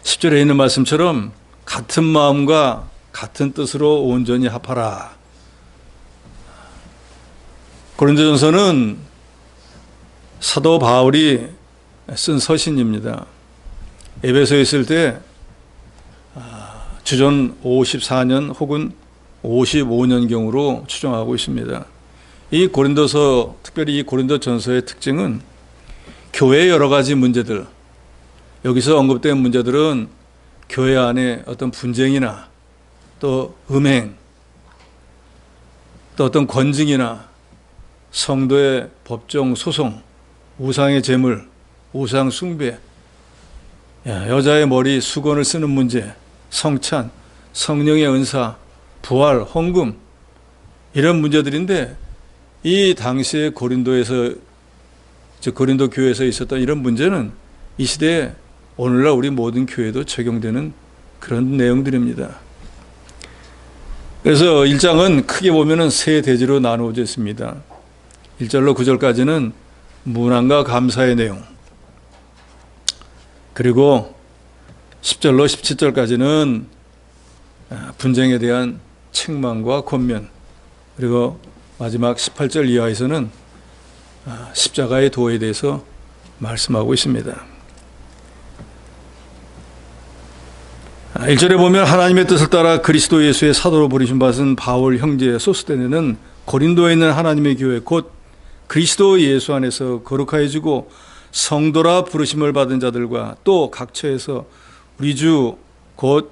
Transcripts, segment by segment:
10절에 있는 말씀처럼 같은 마음과 같은 뜻으로 온전히 합하라. 고린도전서는 사도 바울이 쓴 서신입니다. 에베소에 있을 때 주전 54년 혹은 55년경으로 추정하고 있습니다. 이 고린도서, 특별히 이 고린도전서의 특징은 교회의 여러 가지 문제들, 여기서 언급된 문제들은 교회 안에 어떤 분쟁이나 또 음행, 또 어떤 권징이나 성도의 법정 소송, 우상의 제물, 우상 숭배, 여자의 머리 수건을 쓰는 문제, 성찬, 성령의 은사, 부활, 헌금, 이런 문제들인데, 이 당시에 고린도에서, 즉 고린도 교회에서 있었던 이런 문제는 이 시대에 오늘날 우리 모든 교회도 적용되는 그런 내용들입니다. 그래서 1장은 크게 보면은 세 대지로 나누어져 있습니다. 1절로 9절까지는 문안과 감사의 내용, 그리고 10절로 17절까지는 분쟁에 대한 책망과 권면, 그리고 마지막 18절 이하에서는 십자가의 도에 대해서 말씀하고 있습니다. 1절에 보면 하나님의 뜻을 따라 그리스도 예수의 사도로 부르심 받은 바울 형제 소스데네는 고린도에 있는 하나님의 교회 곧 그리스도 예수 안에서 거룩하여지고 성도라 부르심을 받은 자들과 또 각처에서 우리 주 곧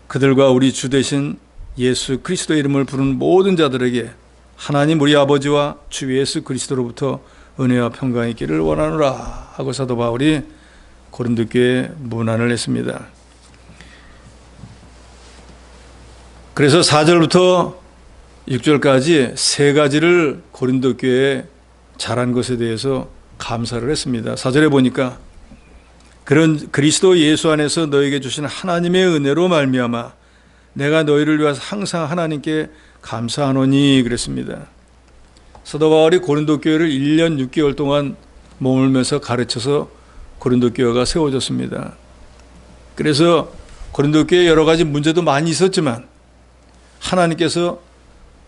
그들과 우리 주 되신 예수 그리스도의 이름을 부르는 모든 자들에게 하나님 우리 아버지와 주 예수 그리스도로부터 은혜와 평강이 있기를 원하노라 하고 사도 바울이 고린도 교회에 문안을 했습니다. 그래서 4절부터 6절까지 세 가지를 고린도 교회에 잘한 것에 대해서 감사를 했습니다. 4절에 보니까 그런 그리스도 예수 안에서 너에게 주신 하나님의 은혜로 말미암아 내가 너희를 위해서 항상 하나님께 감사하노니 그랬습니다. 사도 바울이 고린도 교회를 1년 6개월 동안 머물면서 가르쳐서 고린도 교회가 세워졌습니다. 그래서 고린도 교회에 여러 가지 문제도 많이 있었지만 하나님께서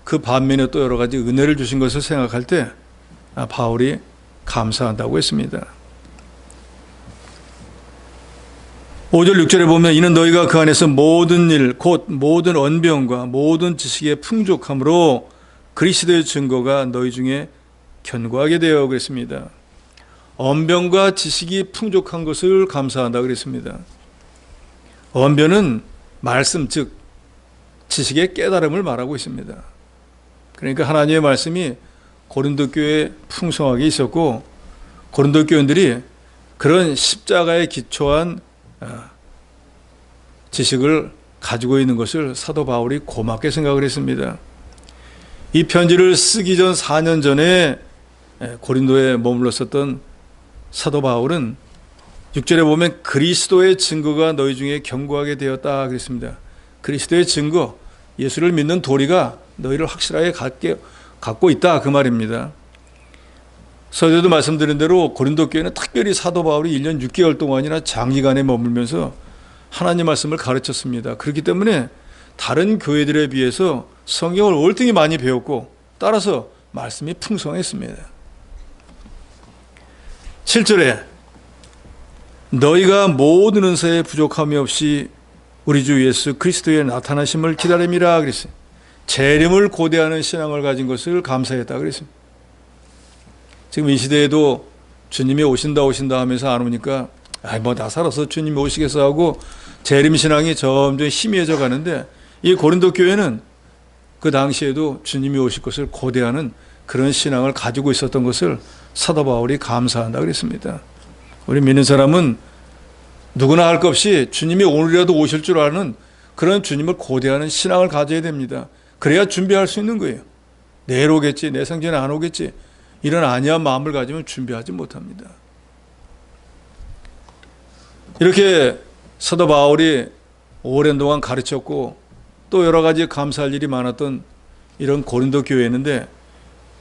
그 반면에 또 여러 가지 은혜를 주신 것을 생각할 때 바울이 감사한다고 했습니다. 5절 6절에 보면 이는 너희가 그 안에서 모든 일 곧 모든 언병과 모든 지식의 풍족함으로 그리스도의 증거가 너희 중에 견고하게 되어 그랬습니다. 언병과 지식이 풍족한 것을 감사한다 그랬습니다. 언변은 말씀 즉 지식의 깨달음을 말하고 있습니다. 그러니까 하나님의 말씀이 고린도 교회에 풍성하게 있었고 고린도 교인들이 그런 십자가에 기초한 지식을 가지고 있는 것을 사도 바울이 고맙게 생각을 했습니다. 이 편지를 쓰기 전 4년 전에 고린도에 머물렀었던 사도 바울은 6절에 보면 그리스도의 증거가 너희 중에 견고하게 되었다 그랬습니다. 그리스도의 증거, 예수를 믿는 도리가 너희를 확실하게 갖고 있다 그 말입니다. 서두에도 말씀드린 대로 고린도 교회는 특별히 사도 바울이 1년 6개월 동안이나 장기간에 머물면서 하나님 말씀을 가르쳤습니다. 그렇기 때문에 다른 교회들에 비해서 성경을 월등히 많이 배웠고 따라서 말씀이 풍성했습니다. 7절에 너희가 모든 은사에 부족함이 없이 우리 주 예수 그리스도의 나타나심을 기다림이라 그랬어요. 재림을 고대하는 신앙을 가진 것을 감사했다 그랬습니다. 지금 이 시대에도 주님이 오신다 하면서 안 오니까 나 살아서 주님이 오시겠어 하고 재림 신앙이 점점 희미해져 가는데 이 고린도 교회는 그 당시에도 주님이 오실 것을 고대하는 그런 신앙을 가지고 있었던 것을 사도 바울이 감사한다 그랬습니다. 우리 믿는 사람은 누구나 할 것 없이 주님이 오늘이라도 오실 줄 아는 그런 주님을 고대하는 신앙을 가져야 됩니다. 그래야 준비할 수 있는 거예요. 내일 오겠지, 내 생전에 안 오겠지, 이런 안이한 마음을 가지면 준비하지 못합니다. 이렇게 사도 바울이 오랜 동안 가르쳤고 또 여러 가지 감사할 일이 많았던 이런 고린도 교회였는데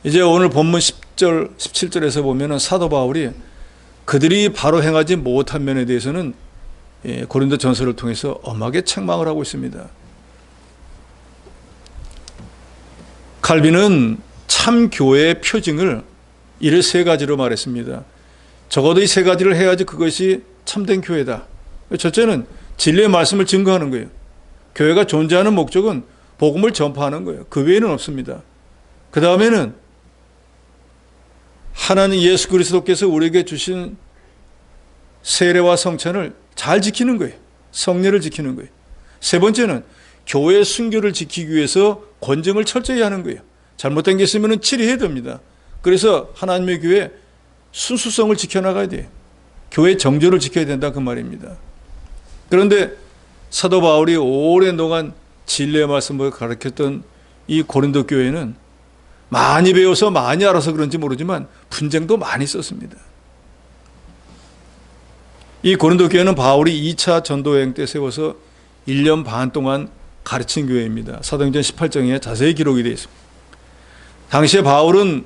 이제 오늘 본문 10절, 17절에서 보면 사도 바울이 그들이 바로 행하지 못한 면에 대해서는 고린도 전서를 통해서 엄하게 책망을 하고 있습니다. 칼빈은 참 교회의 표징을 이를 세 가지로 말했습니다. 적어도 이 세 가지를 해야지 그것이 참된 교회다. 첫째는 진리의 말씀을 증거하는 거예요. 교회가 존재하는 목적은 복음을 전파하는 거예요. 그 외에는 없습니다. 그 다음에는 하나님 예수 그리스도께서 우리에게 주신 세례와 성찬을 잘 지키는 거예요. 성례를 지키는 거예요. 세 번째는 교회의 순교를 지키기 위해서 권정을 철저히 하는 거예요. 잘못된 게 있으면 치리해야 됩니다. 그래서 하나님의 교회 순수성을 지켜나가야 돼요. 교회 정조를 지켜야 된다 그 말입니다. 그런데 사도 바울이 오랜 동안 진리의 말씀을 가르쳤던 이 고린도 교회는 많이 배워서 많이 알아서 그런지 모르지만 분쟁도 많이 있었습니다. 이 고린도 교회는 바울이 2차 전도 여행 때 세워서 1년 반 동안 가르친 교회입니다. 사도행전 18장에 자세히 기록이 되어 있습니다. 당시에 바울은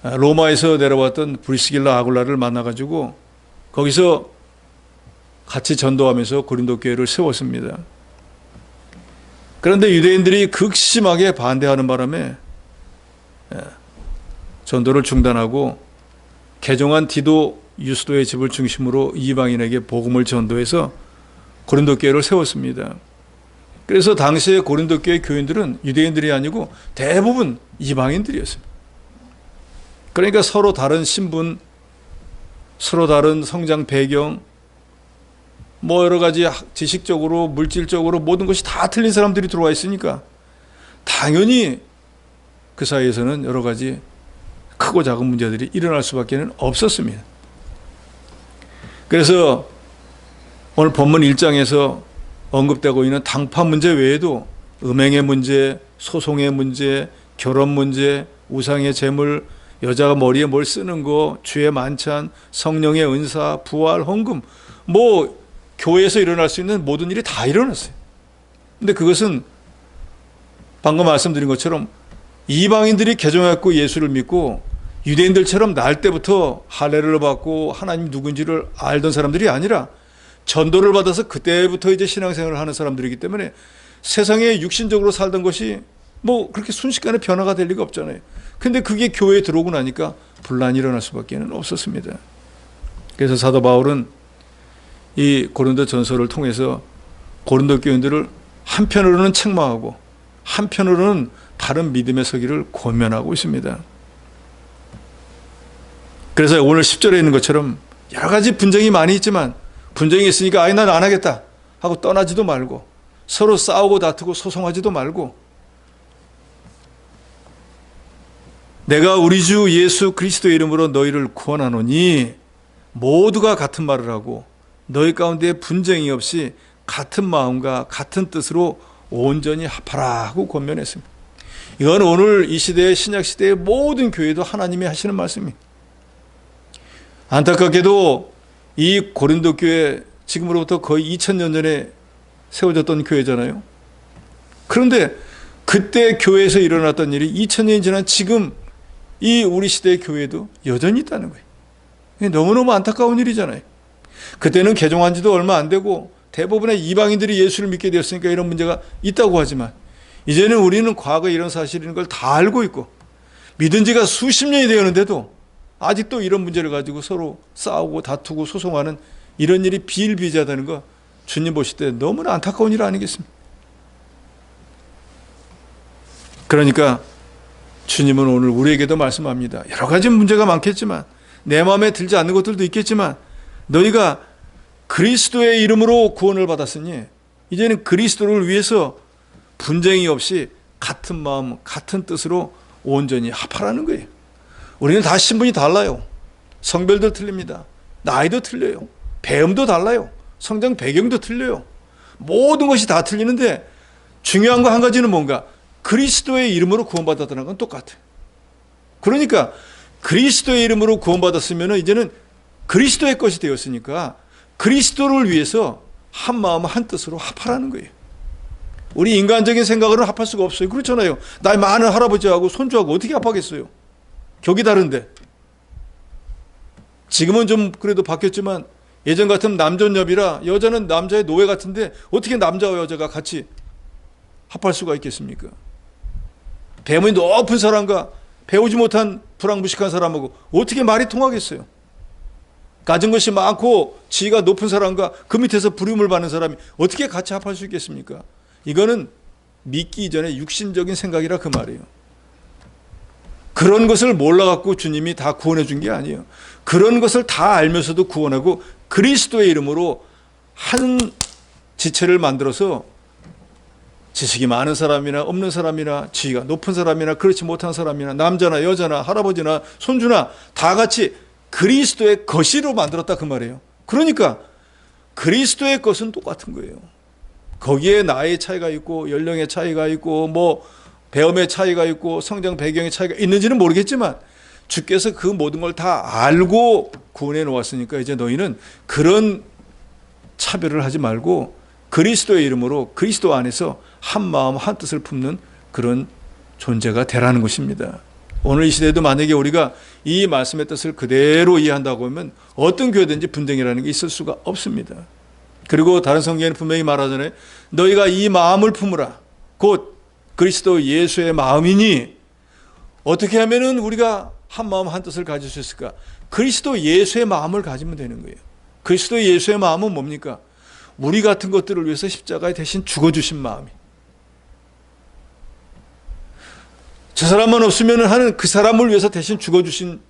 로마에서 내려왔던 브리스길라 아굴라를 만나가지고 거기서 같이 전도하면서 고린도 교회를 세웠습니다. 그런데 유대인들이 극심하게 반대하는 바람에 전도를 중단하고 개종한 디도 유스도의 집을 중심으로 이방인에게 복음을 전도해서 고린도 교회를 세웠습니다. 그래서 당시에 고린도 교회 교인들은 유대인들이 아니고 대부분 이방인들이었습니다. 그러니까 서로 다른 신분, 서로 다른 성장 배경, 여러 가지 지식적으로, 물질적으로 모든 것이 다 틀린 사람들이 들어와 있으니까 당연히 그 사이에서는 여러 가지 크고 작은 문제들이 일어날 수밖에 없었습니다. 그래서 오늘 본문 1장에서 언급되고 있는 당파 문제 외에도 음행의 문제, 소송의 문제, 결혼 문제, 우상의 재물, 여자가 머리에 뭘 쓰는 거, 주의 만찬, 성령의 은사, 부활, 헌금, 교회에서 일어날 수 있는 모든 일이 다 일어났어요. 근데 그것은 방금 말씀드린 것처럼 이방인들이 개종했고 예수를 믿고 유대인들처럼 날 때부터 할례를 받고 하나님 누군지를 알던 사람들이 아니라 전도를 받아서 그때부터 이제 신앙생활을 하는 사람들이기 때문에 세상에 육신적으로 살던 것이 그렇게 순식간에 변화가 될 리가 없잖아요. 근데 그게 교회에 들어오고 나니까 분란이 일어날 수밖에 없었습니다. 그래서 사도 바울은 이 고린도 전서를 통해서 고린도 교인들을 한편으로는 책망하고 한편으로는 바른 믿음의 서기를 권면하고 있습니다. 그래서 오늘 10절에 있는 것처럼 여러 가지 분쟁이 많이 있지만 분쟁이 있으니까 난 안 하겠다 하고 떠나지도 말고 서로 싸우고 다투고 소송하지도 말고 내가 우리 주 예수 그리스도의 이름으로 너희를 구원하노니 모두가 같은 말을 하고 너희 가운데 분쟁이 없이 같은 마음과 같은 뜻으로 온전히 합하라 하고 권면했습니다. 이건 오늘 이 시대의 신약 시대의 모든 교회도 하나님이 하시는 말씀입니다. 안타깝게도 이 고린도 교회 지금으로부터 거의 2000년 전에 세워졌던 교회잖아요. 그런데 그때 교회에서 일어났던 일이 2000년이 지난 지금 이 우리 시대의 교회도 여전히 있다는 거예요. 너무너무 안타까운 일이잖아요. 그때는 개종한 지도 얼마 안 되고 대부분의 이방인들이 예수를 믿게 되었으니까 이런 문제가 있다고 하지만 이제는 우리는 과거에 이런 사실인 걸 다 알고 있고 믿은 지가 수십 년이 되었는데도 아직도 이런 문제를 가지고 서로 싸우고 다투고 소송하는 이런 일이 비일비재하다는 거 주님 보실 때 너무나 안타까운 일 아니겠습니까? 그러니까 주님은 오늘 우리에게도 말씀합니다. 여러 가지 문제가 많겠지만 내 마음에 들지 않는 것들도 있겠지만 너희가 그리스도의 이름으로 구원을 받았으니 이제는 그리스도를 위해서 분쟁이 없이 같은 마음 같은 뜻으로 온전히 합하라는 거예요. 우리는 다 신분이 달라요. 성별도 틀립니다. 나이도 틀려요. 배움도 달라요. 성장 배경도 틀려요. 모든 것이 다 틀리는데 중요한 거 한 가지는 뭔가 그리스도의 이름으로 구원받았다는 건 똑같아요. 그러니까 그리스도의 이름으로 구원받았으면 이제는 그리스도의 것이 되었으니까 그리스도를 위해서 한 마음 한 뜻으로 합하라는 거예요. 우리 인간적인 생각으로는 합할 수가 없어요. 그렇잖아요. 나이 많은 할아버지하고 손주하고 어떻게 합하겠어요? 격이 다른데. 지금은 좀 그래도 바뀌었지만 예전 같으면 남존여비라 여자는 남자의 노예 같은데 어떻게 남자와 여자가 같이 합할 수가 있겠습니까? 배움이 높은 사람과 배우지 못한 불황무식한 사람하고 어떻게 말이 통하겠어요? 가진 것이 많고 지위가 높은 사람과 그 밑에서 부름을 받는 사람이 어떻게 같이 합할 수 있겠습니까? 이거는 믿기 이전에 육신적인 생각이라 그 말이에요. 그런 것을 몰라갖고 주님이 다 구원해 준 게 아니에요. 그런 것을 다 알면서도 구원하고 그리스도의 이름으로 한 지체를 만들어서 지식이 많은 사람이나 없는 사람이나 지위가 높은 사람이나 그렇지 못한 사람이나 남자나 여자나 할아버지나 손주나 다 같이 그리스도의 것으로 만들었다 그 말이에요. 그러니까 그리스도의 것은 똑같은 거예요. 거기에 나이의 차이가 있고 연령의 차이가 있고 뭐 배움의 차이가 있고 성장 배경의 차이가 있는지는 모르겠지만 주께서 그 모든 걸 다 알고 구원해 놓았으니까 이제 너희는 그런 차별을 하지 말고 그리스도의 이름으로 그리스도 안에서 한 마음 한 뜻을 품는 그런 존재가 되라는 것입니다. 오늘 이 시대에도 만약에 우리가 이 말씀의 뜻을 그대로 이해한다고 하면 어떤 교회든지 분쟁이라는 게 있을 수가 없습니다. 그리고 다른 성경에는 분명히 말하잖아요. 너희가 이 마음을 품으라. 곧 그리스도 예수의 마음이니 어떻게 하면은 우리가 한 마음 한 뜻을 가질 수 있을까? 그리스도 예수의 마음을 가지면 되는 거예요. 그리스도 예수의 마음은 뭡니까? 우리 같은 것들을 위해서 십자가에 대신 죽어주신 마음이. 저 사람만 없으면 하는 그 사람을 위해서 대신 죽어주신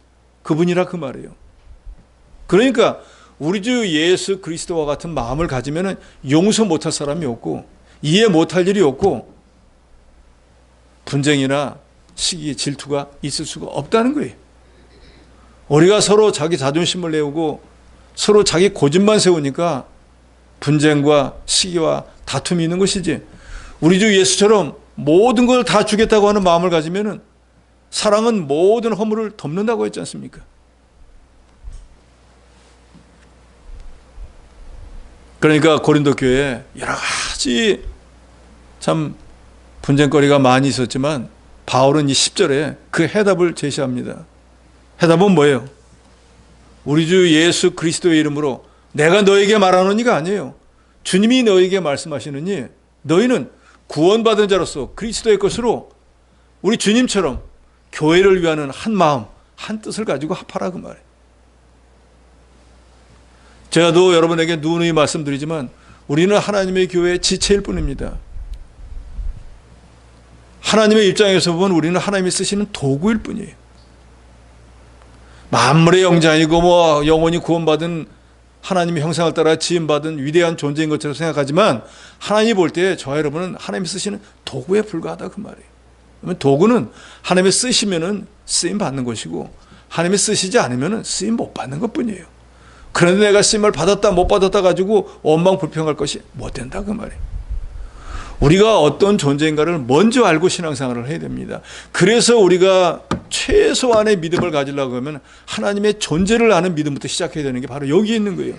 그분이라 그 말이에요. 그러니까 우리 주 예수 그리스도와 같은 마음을 가지면 용서 못할 사람이 없고 이해 못할 일이 없고 분쟁이나 시기, 질투가 있을 수가 없다는 거예요. 우리가 서로 자기 자존심을 내우고 서로 자기 고집만 세우니까 분쟁과 시기와 다툼이 있는 것이지 우리 주 예수처럼 모든 걸 다 주겠다고 하는 마음을 가지면 사랑은 모든 허물을 덮는다고 했지 않습니까? 그러니까 고린도 교회에 여러 가지 참 분쟁거리가 많이 있었지만 바울은 이 10절에 그 해답을 제시합니다. 해답은 뭐예요? 우리 주 예수 그리스도의 이름으로 내가 너에게 말하노니가 아니에요. 주님이 너에게 말씀하시느니 너희는 구원받은 자로서 그리스도의 것으로 우리 주님처럼 교회를 위하는 한 마음, 한 뜻을 가지고 합하라 그 말이에요. 제가 또 여러분에게 누누이 말씀드리지만 우리는 하나님의 교회의 지체일 뿐입니다. 하나님의 입장에서 보면 우리는 하나님이 쓰시는 도구일 뿐이에요. 만물의 영장이고 뭐 영원히 구원받은 하나님의 형상을 따라 지음받은 위대한 존재인 것처럼 생각하지만 하나님이 볼 때 저 여러분은 하나님이 쓰시는 도구에 불과하다 그 말이에요. 그러면 도구는 하나님이 쓰시면은 쓰임 받는 것이고 하나님이 쓰시지 않으면은 쓰임 못 받는 것뿐이에요. 그런데 내가 쓰임을 받았다 못 받았다 가지고 원망 불평할 것이 못 된다 그 말이에요. 우리가 어떤 존재인가를 먼저 알고 신앙생활을 해야 됩니다. 그래서 우리가 최소한의 믿음을 가지려고 하면 하나님의 존재를 아는 믿음부터 시작해야 되는 게 바로 여기 있는 거예요.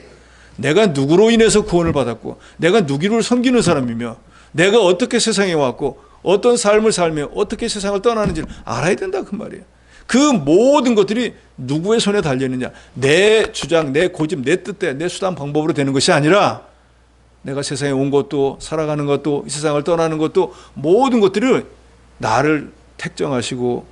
내가 누구로 인해서 구원을 받았고 내가 누구를 섬기는 사람이며 내가 어떻게 세상에 왔고 어떤 삶을 살며 어떻게 세상을 떠나는지를 알아야 된다 그 말이에요. 그 모든 것들이 누구의 손에 달려있느냐, 내 주장, 내 고집, 내 뜻대, 내 수단 방법으로 되는 것이 아니라 내가 세상에 온 것도 살아가는 것도 이 세상을 떠나는 것도 모든 것들을 나를 택정하시고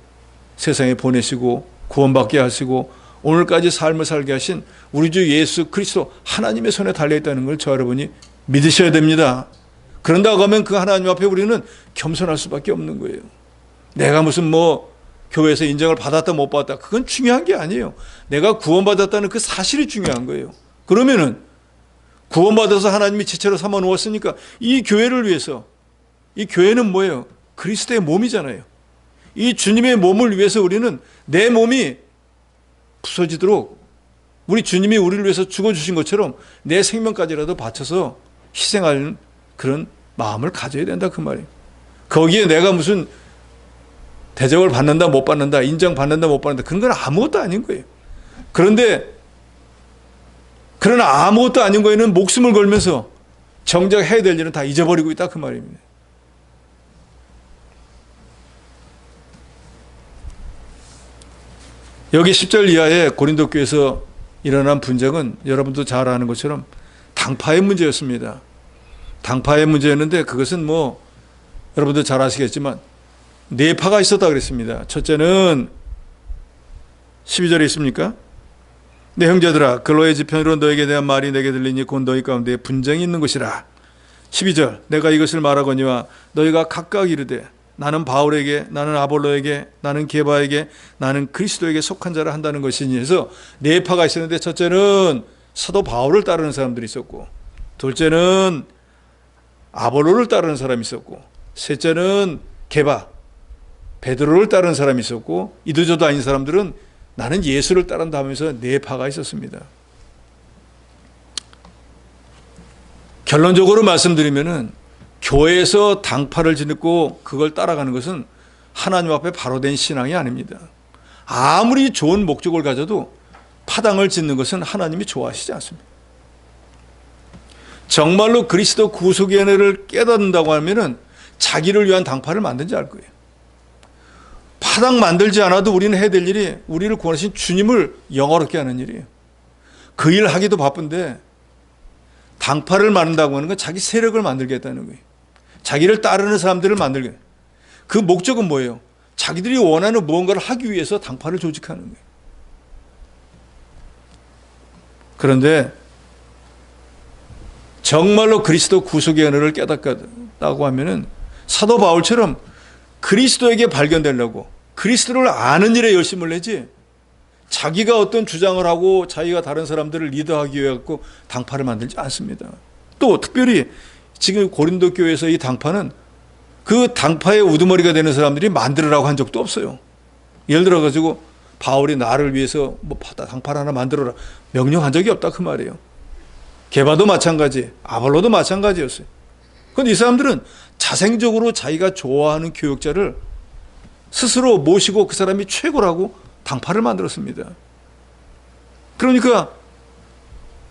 세상에 보내시고 구원받게 하시고 오늘까지 삶을 살게 하신 우리 주 예수 그리스도 하나님의 손에 달려있다는 걸 저 여러분이 믿으셔야 됩니다. 그런다고 하면 그 하나님 앞에 우리는 겸손할 수밖에 없는 거예요. 내가 무슨 뭐 교회에서 인정을 받았다 못 받았다 그건 중요한 게 아니에요. 내가 구원받았다는 그 사실이 중요한 거예요. 그러면은 구원받아서 하나님이 지체로 삼아 놓았으니까 이 교회를 위해서 이 교회는 뭐예요? 그리스도의 몸이잖아요. 이 주님의 몸을 위해서 우리는 내 몸이 부서지도록 우리 주님이 우리를 위해서 죽어주신 것처럼 내 생명까지라도 바쳐서 희생하는 그런 마음을 가져야 된다 그 말이에요. 거기에 내가 무슨 대접을 받는다 못 받는다 인정받는다 못 받는다 그런 건 아무것도 아닌 거예요. 그런데 그러나 아무것도 아닌 거에는 목숨을 걸면서 정작 해야 될 일은 다 잊어버리고 있다 그 말입니다. 여기 10절 이하에 고린도 교회에서 일어난 분쟁은 여러분도 잘 아는 것처럼 당파의 문제였습니다. 당파의 문제였는데 그것은 뭐 여러분도 잘 아시겠지만 네 파가 있었다 그랬습니다. 첫째는 12절에 있습니까? 내 형제들아 근로의 지편으로 너에게 대한 말이 내게 들리니 곧 너희 가운데 분쟁이 있는 것이라. 12절 내가 이것을 말하거니와 너희가 각각 이르되 나는 바울에게 나는 아볼로에게 나는 게바에게 나는 그리스도에게 속한 자라 한다는 것이니 해서 네 파가 있었는데 첫째는 사도 바울을 따르는 사람들이 있었고 둘째는 아볼로를 따르는 사람이 있었고 셋째는 게바 베드로를 따르는 사람이 있었고 이도저도 아닌 사람들은 나는 예수를 따른다 하면서 네 파가 있었습니다. 결론적으로 말씀드리면은 교회에서 당파를 짓고 그걸 따라가는 것은 하나님 앞에 바로 된 신앙이 아닙니다. 아무리 좋은 목적을 가져도 파당을 짓는 것은 하나님이 좋아하시지 않습니다. 정말로 그리스도 구속의 은혜를 깨닫는다고 하면은 자기를 위한 당파를 만든지 알 거예요. 파당 만들지 않아도 우리는 해야 될 일이 우리를 구원하신 주님을 영화롭게 하는 일이에요. 그 일 하기도 바쁜데 당파를 만든다고 하는 건 자기 세력을 만들겠다는 거예요. 자기를 따르는 사람들을 만들게. 그 목적은 뭐예요? 자기들이 원하는 무언가를 하기 위해서 당파를 조직하는 거예요. 그런데 정말로 그리스도 구속의 은혜를 깨닫다고 하면은 사도 바울처럼 그리스도에게 발견되려고 그리스도를 아는 일에 열심을 내지 자기가 어떤 주장을 하고 자기가 다른 사람들을 리더하기 위해 갖고 당파를 만들지 않습니다. 또 특별히 지금 고린도 교회에서 이 당파는 그 당파의 우두머리가 되는 사람들이 만들으라고 한 적도 없어요. 예를 들어 가지고 바울이 나를 위해서 뭐 당파를 하나 만들어라 명령한 적이 없다 그 말이에요. 게바도 마찬가지, 아볼로도 마찬가지였어요. 그런데 이 사람들은 자생적으로 자기가 좋아하는 교역자를 스스로 모시고 그 사람이 최고라고 당파를 만들었습니다. 그러니까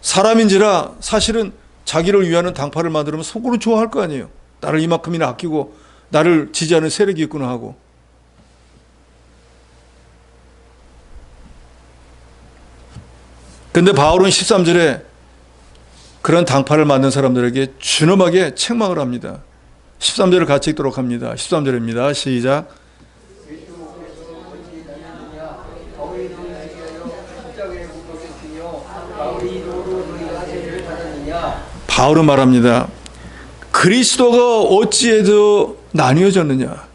사람인지라 사실은 자기를 위하는 당파를 만들면 속으로 좋아할 거 아니에요. 나를 이만큼이나 아끼고 나를 지지하는 세력이 있구나 하고. 그런데 바울은 13절에 그런 당파를 만든 사람들에게 준엄하게 책망을 합니다. 13절을 같이 읽도록 합니다. 13절입니다. 시작. 바울은 말합니다. 그리스도가 어찌해도 나뉘어졌느냐?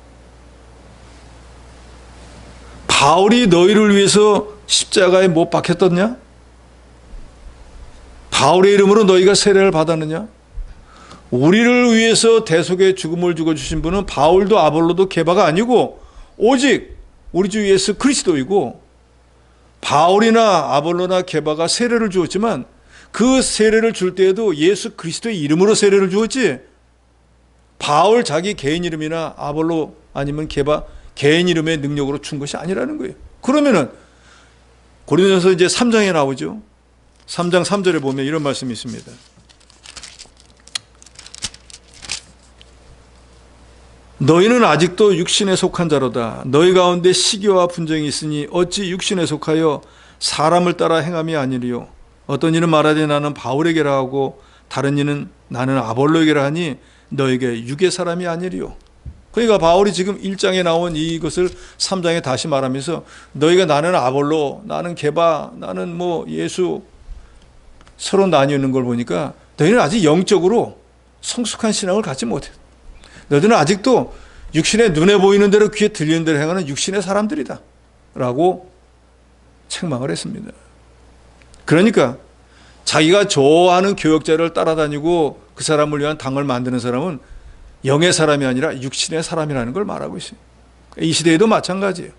바울이 너희를 위해서 십자가에 못 박혔더냐? 바울의 이름으로 너희가 세례를 받았느냐? 우리를 위해서 대속의 죽음을 죽어주신 분은 바울도 아볼로도 게바가 아니고 오직 우리 주 예수 그리스도이고 바울이나 아볼로나 게바가 세례를 주었지만 그 세례를 줄 때에도 예수 그리스도의 이름으로 세례를 주었지 바울 자기 개인 이름이나 아볼로 아니면 게바 개인 이름의 능력으로 준 것이 아니라는 거예요. 그러면은 고린도전서 이제 3장에 나오죠. 3장 3절에 보면 이런 말씀이 있습니다. 너희는 아직도 육신에 속한 자로다. 너희 가운데 시기와 분쟁이 있으니 어찌 육신에 속하여 사람을 따라 행함이 아니리요. 어떤 이는 말하되 나는 바울에게라 하고 다른 이는 나는 아볼로에게라 하니 너에게 육의 사람이 아니리요. 그러니까 바울이 지금 1장에 나온 이것을 3장에 다시 말하면서 너희가 나는 아볼로, 나는 게바, 나는 뭐 예수 서로 나뉘는 걸 보니까 너희는 아직 영적으로 성숙한 신앙을 갖지 못해. 너희는 아직도 육신의 눈에 보이는 대로 귀에 들리는 대로 행하는 육신의 사람들이다 라고 책망을 했습니다. 그러니까 자기가 좋아하는 교역자를 따라다니고 그 사람을 위한 당을 만드는 사람은 영의 사람이 아니라 육신의 사람이라는 걸 말하고 있어요. 이 시대에도 마찬가지예요.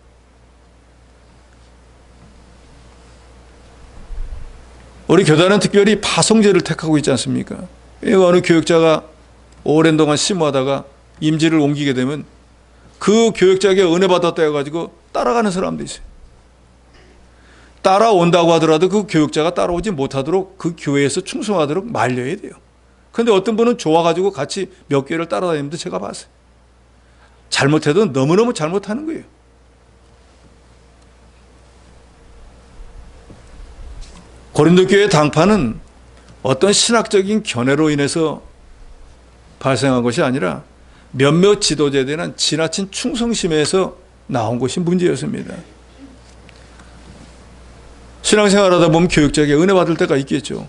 우리 교단은 특별히 파송제를 택하고 있지 않습니까? 어느 교역자가 오랜 동안 심무하다가 임지를 옮기게 되면 그 교역자에게 은혜 받았다 해가지고 따라가는 사람도 있어요. 따라온다고 하더라도 그 교역자가 따라오지 못하도록 그 교회에서 충성하도록 말려야 돼요. 그런데 어떤 분은 좋아가지고 같이 몇 개를 따라다니면서 제가 봤어요. 잘못해도 너무너무 잘못하는 거예요. 고린도 교회의 당파는 어떤 신학적인 견해로 인해서 발생한 것이 아니라 몇몇 지도자에 대한 지나친 충성심에서 나온 것이 문제였습니다. 신앙생활하다 보면 교육자에게 은혜 받을 때가 있겠죠.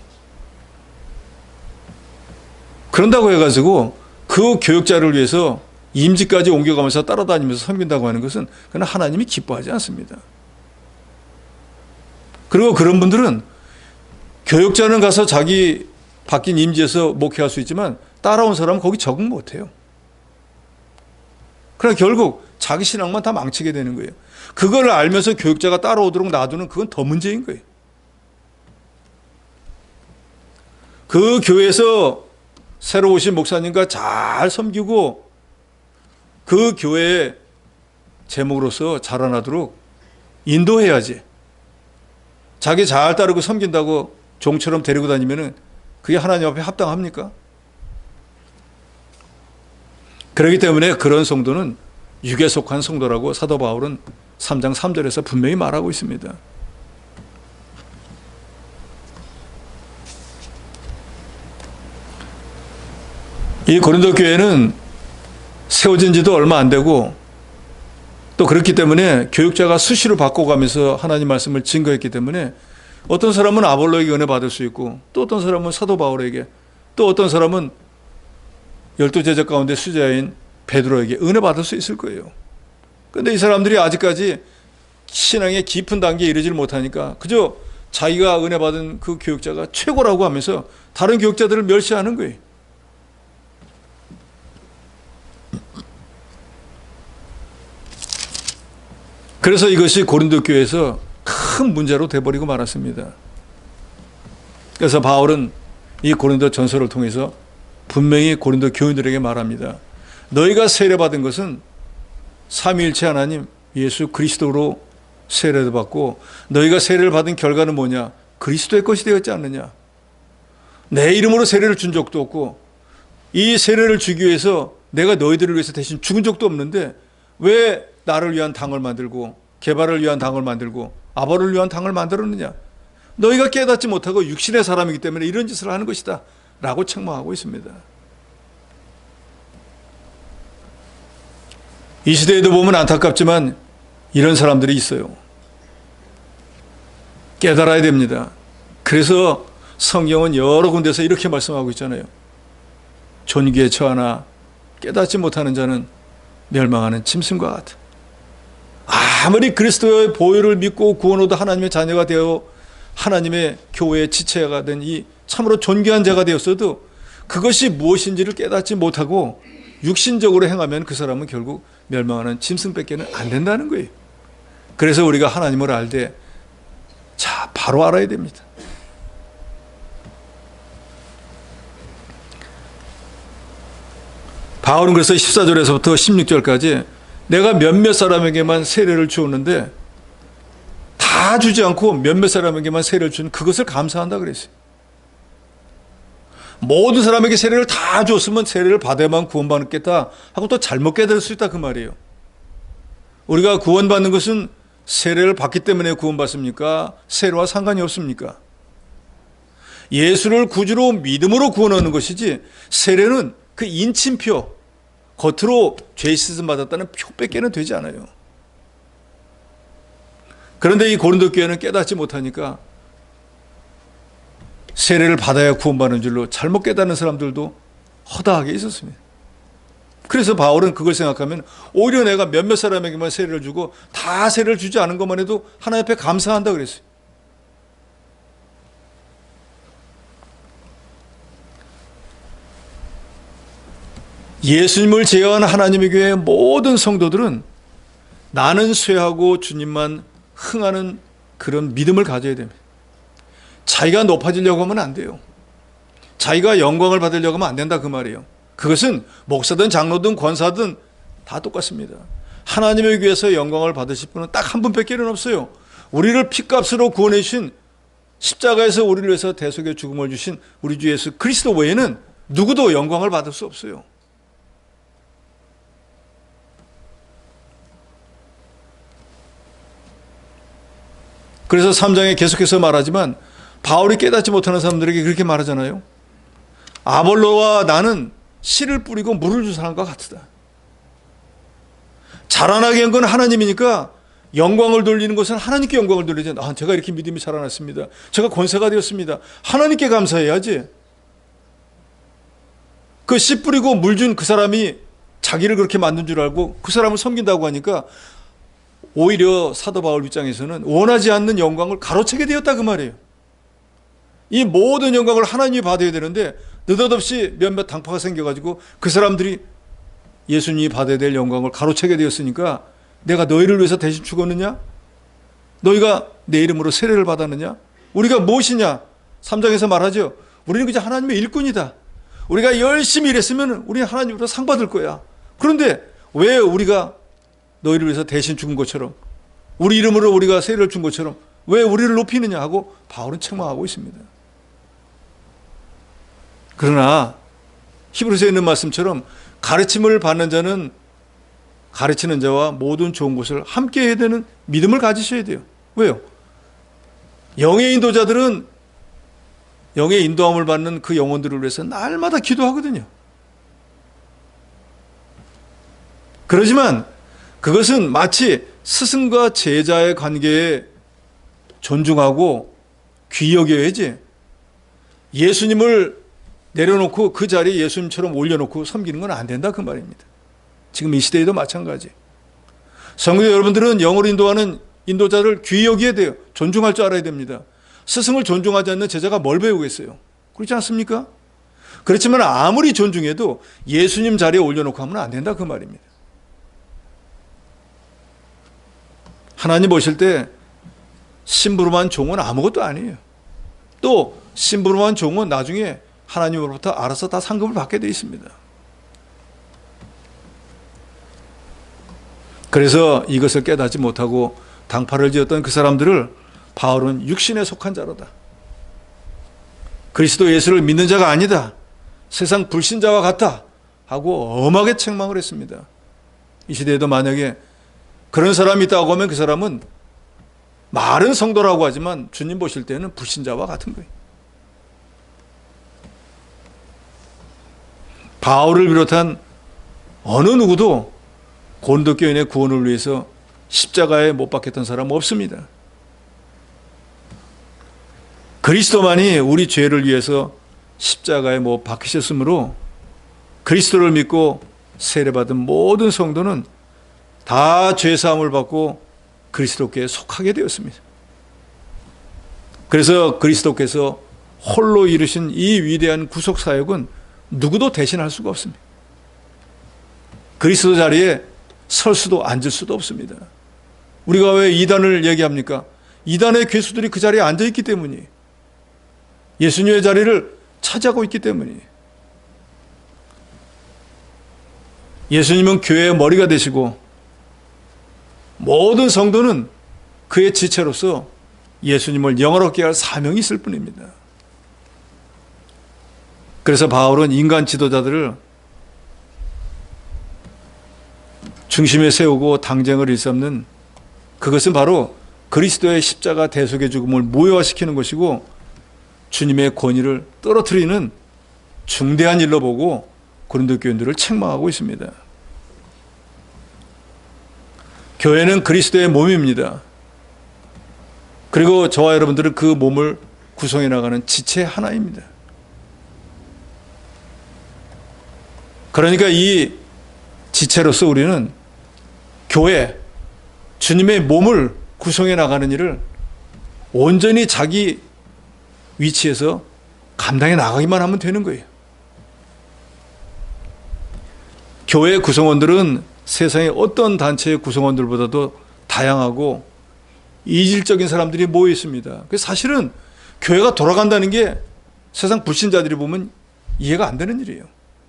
그런다고 해가지고 그 교육자를 위해서 임직까지 옮겨가면서 따라다니면서 섬긴다고 하는 것은 그건 하나님이 기뻐하지 않습니다. 그리고 그런 분들은 교육자는 가서 자기 바뀐 임지에서 목회할 수 있지만 따라온 사람은 거기 적응 못해요. 그러나 결국 자기 신앙만 다 망치게 되는 거예요. 그걸 알면서 교육자가 따라오도록 놔두는 그건 더 문제인 거예요. 그 교회에서 새로 오신 목사님과 잘 섬기고 그 교회의 제목으로서 자라나도록 인도해야지. 자기 잘 따르고 섬긴다고 종처럼 데리고 다니면은 그게 하나님 앞에 합당합니까? 그렇기 때문에 그런 성도는 육에 속한 성도라고 사도 바울은 3장 3절에서 분명히 말하고 있습니다. 이 고린도 교회는 세워진 지도 얼마 안 되고 또 그렇기 때문에 교육자가 수시로 바꿔가면서 하나님 말씀을 증거했기 때문에 어떤 사람은 아볼로에게 은혜 받을 수 있고 또 어떤 사람은 사도 바울에게 또 어떤 사람은 12제자 가운데 수자인 베드로에게 은혜 받을 수 있을 거예요. 그런데 이 사람들이 아직까지 신앙의 깊은 단계에 이르질 못하니까 그저 자기가 은혜 받은 그 교육자가 최고라고 하면서 다른 교육자들을 멸시하는 거예요. 그래서 이것이 고린도 교회에서 큰 문제로 돼버리고 말았습니다. 그래서 바울은 이 고린도 전서를 통해서 분명히 고린도 교인들에게 말합니다. 너희가 세례받은 것은 삼위일체 하나님 예수 그리스도로 세례도 받고 너희가 세례를 받은 결과는 뭐냐? 그리스도의 것이 되었지 않느냐? 내 이름으로 세례를 준 적도 없고 이 세례를 주기 위해서 내가 너희들을 위해서 대신 죽은 적도 없는데 왜 나를 위한 당을 만들고 개발을 위한 당을 만들고 아버를 위한 당을 만들었느냐? 너희가 깨닫지 못하고 육신의 사람이기 때문에 이런 짓을 하는 것이다 라고 책망하고 있습니다. 이 시대에도 보면 안타깝지만 이런 사람들이 있어요. 깨달아야 됩니다. 그래서 성경은 여러 군데서 이렇게 말씀하고 있잖아요. 존귀에 처하나 깨닫지 못하는 자는 멸망하는 짐승과 같아. 아무리 그리스도의 보혈을 믿고 구원 얻어 하나님의 자녀가 되어 하나님의 교회의 지체가 된 이 참으로 존귀한 자가 되었어도 그것이 무엇인지를 깨닫지 못하고 육신적으로 행하면 그 사람은 결국 멸망하는 짐승밖에는 안 된다는 거예요. 그래서 우리가 하나님을 알 때 자, 바로 알아야 됩니다. 바울은 그래서 14절에서부터 16절까지 내가 몇몇 사람에게만 세례를 주었는데 다 주지 않고 몇몇 사람에게만 세례를 준 그것을 감사한다 그랬어요. 모든 사람에게 세례를 다 줬으면 세례를 받아야만 구원받겠다 하고 또 잘못 깨달을 수 있다 그 말이에요. 우리가 구원받는 것은 세례를 받기 때문에 구원받습니까? 세례와 상관이 없습니까? 예수를 구주로 믿음으로 구원하는 것이지 세례는 그 인침표 겉으로 죄 씻음 받았다는 표밖에는 되지 않아요. 그런데 이 고린도 교회는 깨닫지 못하니까 세례를 받아야 구원받는 줄로 잘못 깨닫는 사람들도 허다하게 있었습니다. 그래서 바울은 그걸 생각하면 오히려 내가 몇몇 사람에게만 세례를 주고 다 세례를 주지 않은 것만 해도 하나님 앞에 감사한다 그랬어요. 예수님을 제어하는 하나님의 교회의 모든 성도들은 나는 쇠하고 주님만 흥하는 그런 믿음을 가져야 됩니다. 자기가 높아지려고 하면 안 돼요. 자기가 영광을 받으려고 하면 안 된다 그 말이에요. 그것은 목사든 장로든 권사든 다 똑같습니다. 하나님의 교회에서 영광을 받으실 분은 딱 한 분밖에는 없어요. 우리를 피값으로 구원해 주신 십자가에서 우리를 위해서 대속의 죽음을 주신 우리 주 예수 그리스도 외에는 누구도 영광을 받을 수 없어요. 그래서 3장에 계속해서 말하지만 바울이 깨닫지 못하는 사람들에게 그렇게 말하잖아요. 아볼로와 나는 씨를 뿌리고 물을 준 사람과 같으다. 자라나게 한 건 하나님이니까 영광을 돌리는 것은 하나님께 영광을 돌리지. 제가 이렇게 믿음이 자라났습니다. 제가 권세가 되었습니다. 하나님께 감사해야지. 그 씨 뿌리고 물 준 그 사람이 자기를 그렇게 만든 줄 알고 그 사람을 섬긴다고 하니까 오히려 사도 바울 입장에서는 원하지 않는 영광을 가로채게 되었다 그 말이에요. 이 모든 영광을 하나님이 받아야 되는데 느닷없이 몇몇 당파가 생겨가지고 그 사람들이 예수님이 받아야 될 영광을 가로채게 되었으니까 내가 너희를 위해서 대신 죽었느냐? 너희가 내 이름으로 세례를 받았느냐? 우리가 무엇이냐? 3장에서 말하죠. 우리는 그저 하나님의 일꾼이다. 우리가 열심히 일했으면 우리는 하나님으로 상 받을 거야. 그런데 왜 우리가 너희를 위해서 대신 죽은 것처럼 우리 이름으로 우리가 세례를 준 것처럼 왜 우리를 높이느냐 하고 바울은 책망하고 있습니다. 그러나 히브리서에 있는 말씀처럼 가르침을 받는 자는 가르치는 자와 모든 좋은 것을 함께 해야 되는 믿음을 가지셔야 돼요. 왜요? 영의 인도자들은 영의 인도함을 받는 그 영혼들을 위해서 날마다 기도하거든요. 그러지만 그것은 마치 스승과 제자의 관계에 존중하고 귀히 여겨야지 예수님을 내려놓고 그 자리에 예수님처럼 올려놓고 섬기는 건 안 된다 그 말입니다. 지금 이 시대에도 마찬가지. 성도 여러분들은 영을 인도하는 인도자를 귀히 여겨야 돼요. 존중할 줄 알아야 됩니다. 스승을 존중하지 않는 제자가 뭘 배우겠어요? 그렇지 않습니까? 그렇지만 아무리 존중해도 예수님 자리에 올려놓고 하면 안 된다 그 말입니다. 하나님 보실 때 심부름한 종은 아무것도 아니에요. 또 심부름한 종은 나중에 하나님으로부터 알아서 다 상급을 받게 되어 있습니다. 그래서 이것을 깨닫지 못하고 당파를 지었던 그 사람들을 바울은 육신에 속한 자로다. 그리스도 예수를 믿는 자가 아니다. 세상 불신자와 같다. 하고 엄하게 책망을 했습니다. 이 시대에도 만약에 그런 사람이 있다고 하면 그 사람은 말은 성도라고 하지만 주님 보실 때는 불신자와 같은 거예요. 바울을 비롯한 어느 누구도 고린도 교인의 구원을 위해서 십자가에 못 박혔던 사람 없습니다. 그리스도만이 우리 죄를 위해서 십자가에 못 박히셨으므로 그리스도를 믿고 세례받은 모든 성도는 다 죄사함을 받고 그리스도께 속하게 되었습니다. 그래서 그리스도께서 홀로 이루신 이 위대한 구속사역은 누구도 대신할 수가 없습니다. 그리스도 자리에 설 수도 앉을 수도 없습니다. 우리가 왜 이단을 얘기합니까? 이단의 괴수들이 그 자리에 앉아있기 때문이에요. 예수님의 자리를 차지하고 있기 때문이에요. 예수님은 교회의 머리가 되시고 모든 성도는 그의 지체로서 예수님을 영화롭게 할 사명이 있을 뿐입니다. 그래서 바울은 인간 지도자들을 중심에 세우고 당쟁을 일삼는 그것은 바로 그리스도의 십자가 대속의 죽음을 무효화시키는 것이고 주님의 권위를 떨어뜨리는 중대한 일로 보고 고린도 교인들을 책망하고 있습니다. 교회는 그리스도의 몸입니다. 그리고 저와 여러분들은 그 몸을 구성해 나가는 지체 하나입니다. 그러니까 이 지체로서 우리는 교회, 주님의 몸을 구성해 나가는 일을 온전히 자기 위치에서 감당해 나가기만 하면 되는 거예요. 교회 구성원들은 세상의 어떤 단체의 구성원들보다도 다양하고 이질적인 사람들이 모여 있습니다. 사실은 교회가 돌아간다는 게 세상 불신자들이 보면 이해가 안 되는 일이에요.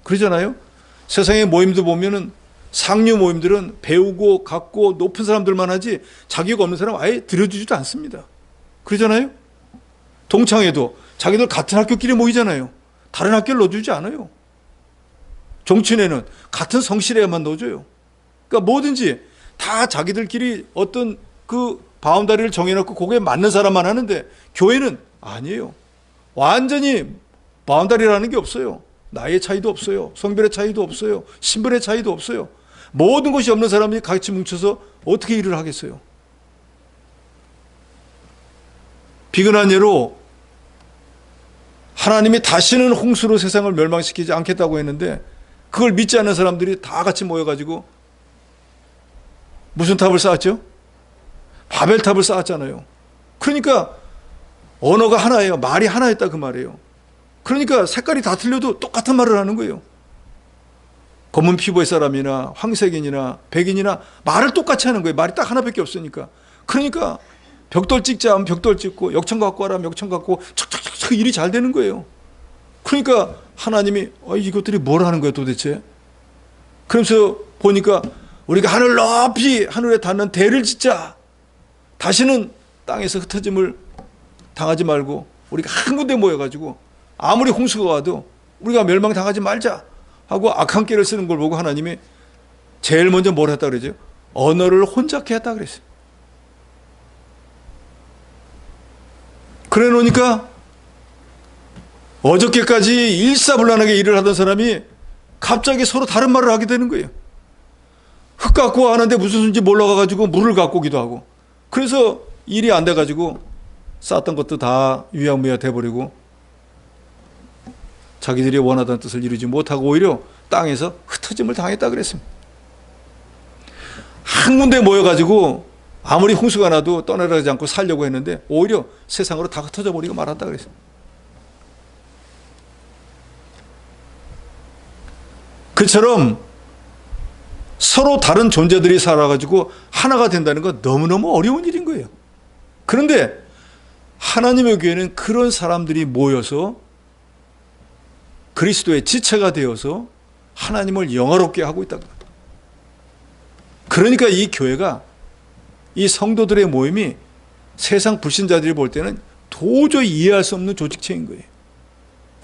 그러잖아요. 세상의 모임도 보면은 상류 모임들은 배우고 갖고 높은 사람들만 하지 자기가 없는 사람 아예 들여주지도 않습니다. 그러잖아요. 동창회도 자기들 같은 학교끼리 모이잖아요. 다른 학교를 넣어주지 않아요. 정치인회는 같은 성실에만 넣어줘요. 그러니까 뭐든지 다 자기들끼리 어떤 그 바운다리를 정해놓고 거기에 맞는 사람만 하는데 교회는 아니에요. 완전히 바운다리라는 게 없어요. 나이의 차이도 없어요. 성별의 차이도 없어요. 신분의 차이도 없어요. 모든 것이 없는 사람이 같이 뭉쳐서 어떻게 일을 하겠어요? 비근한 예로 하나님이 다시는 홍수로 세상을 멸망시키지 않겠다고 했는데 그걸 믿지 않는 사람들이 다 같이 모여가지고 무슨 탑을 쌓았죠? 바벨탑을 쌓았잖아요. 그러니까 언어가 하나예요. 말이 하나였다 그 말이에요. 그러니까 색깔이 다 틀려도 똑같은 말을 하는 거예요. 검은 피부의 사람이나 황색인이나 백인이나 말을 똑같이 하는 거예요. 말이 딱 하나밖에 없으니까. 그러니까 벽돌 찍자 하면 벽돌 찍고 역청 갖고 와라 하면 역청 갖고 척척척척 일이 잘 되는 거예요. 그러니까 하나님이 이것들이 뭘 하는 거야 도대체? 그러면서 보니까 우리가 하늘 높이 하늘에 닿는 대를 짓자. 다시는 땅에서 흩어짐을 당하지 말고 우리가 한 군데 모여가지고 아무리 홍수가 와도 우리가 멸망당하지 말자 하고 악한 깨를 쓰는 걸 보고 하나님이 제일 먼저 뭘 했다 그러죠? 언어를 혼잡케 했다 그랬어요. 그래 놓으니까 어저께까지 일사불란하게 일을 하던 사람이 갑자기 서로 다른 말을 하게 되는 거예요. 흙 갖고 하는데 무슨 수인지 몰라가지고 물을 갖고 오기도 하고. 그래서 일이 안 돼가지고 쌓았던 것도 다 유야무야 돼버리고 자기들이 원하던 뜻을 이루지 못하고 오히려 땅에서 흩어짐을 당했다 그랬습니다. 한 군데 모여가지고 아무리 홍수가 나도 떠나가지 않고 살려고 했는데 오히려 세상으로 다 흩어져 버리고 말았다 그랬습니다. 그처럼 서로 다른 존재들이 살아가지고 하나가 된다는 건 너무너무 어려운 일인 거예요. 그런데 하나님의 교회는 그런 사람들이 모여서 그리스도의 지체가 되어서 하나님을 영화롭게 하고 있다고. 그러니까 이 교회가 이 성도들의 모임이 세상 불신자들이 볼 때는 도저히 이해할 수 없는 조직체인 거예요.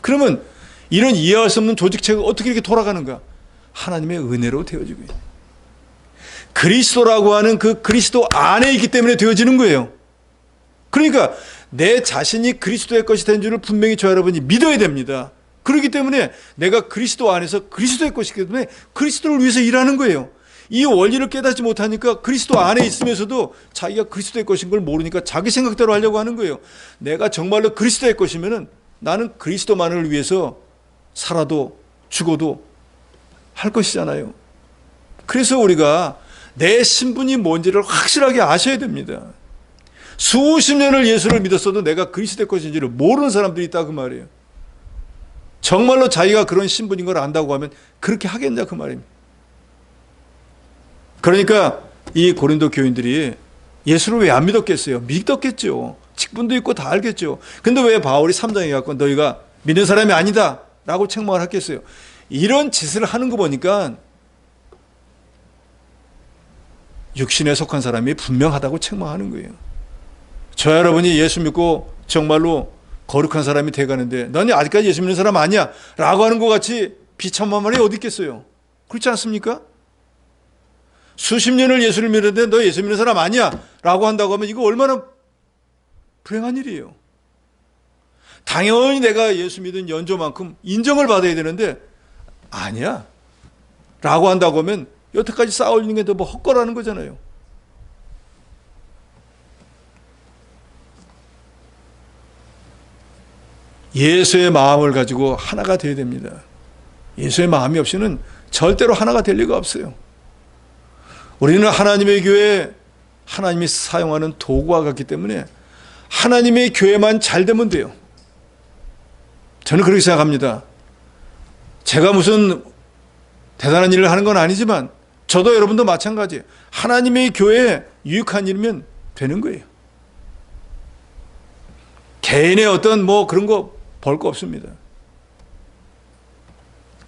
그러면 이런 이해할 수 없는 조직체가 어떻게 이렇게 돌아가는가? 하나님의 은혜로 되어지고 있어요. 그리스도라고 하는 그 그리스도 안에 있기 때문에 되어지는 거예요. 그러니까 내 자신이 그리스도의 것이 된 줄을 분명히 저 여러분이 믿어야 됩니다. 그렇기 때문에 내가 그리스도 안에서 그리스도의 것이기 때문에 그리스도를 위해서 일하는 거예요. 이 원리를 깨닫지 못하니까 그리스도 안에 있으면서도 자기가 그리스도의 것인 걸 모르니까 자기 생각대로 하려고 하는 거예요. 내가 정말로 그리스도의 것이면은 나는 그리스도만을 위해서 살아도 죽어도 할 것이잖아요. 그래서 우리가 내 신분이 뭔지를 확실하게 아셔야 됩니다. 수십 년을 예수를 믿었어도 내가 그리스도의 것인지를 모르는 사람들이 있다 그 말이에요. 정말로 자기가 그런 신분인 걸 안다고 하면 그렇게 하겠냐 그 말입니다. 그러니까 이 고린도 교인들이 예수를 왜 안 믿었겠어요? 믿었겠죠. 직분도 있고 다 알겠죠. 근데 왜 바울이 3장에 갖고 너희가 믿는 사람이 아니다 라고 책망을 했겠어요? 이런 짓을 하는 거 보니까 육신에 속한 사람이 분명하다고 책망하는 거예요. 저 여러분이 예수 믿고 정말로 거룩한 사람이 돼가는데 너는 아직까지 예수 믿는 사람 아니야 라고 하는 것 같이 비참한 말이 어디 있겠어요? 그렇지 않습니까? 수십 년을 예수를 믿는데 너 예수 믿는 사람 아니야 라고 한다고 하면 이거 얼마나 불행한 일이에요. 당연히 내가 예수 믿은 연조만큼 인정을 받아야 되는데 아니야 라고 한다고 하면 여태까지 쌓아올리는 게 더 뭐 헛거라는 거잖아요. 예수의 마음을 가지고 하나가 되어야 됩니다. 예수의 마음이 없이는 절대로 하나가 될 리가 없어요. 우리는 하나님의 교회에 하나님이 사용하는 도구와 같기 때문에 하나님의 교회만 잘 되면 돼요. 저는 그렇게 생각합니다. 제가 무슨 대단한 일을 하는 건 아니지만 저도 여러분도 마찬가지예요. 하나님의 교회에 유익한 일이면 되는 거예요. 개인의 어떤 뭐 그런 거 볼 거 없습니다.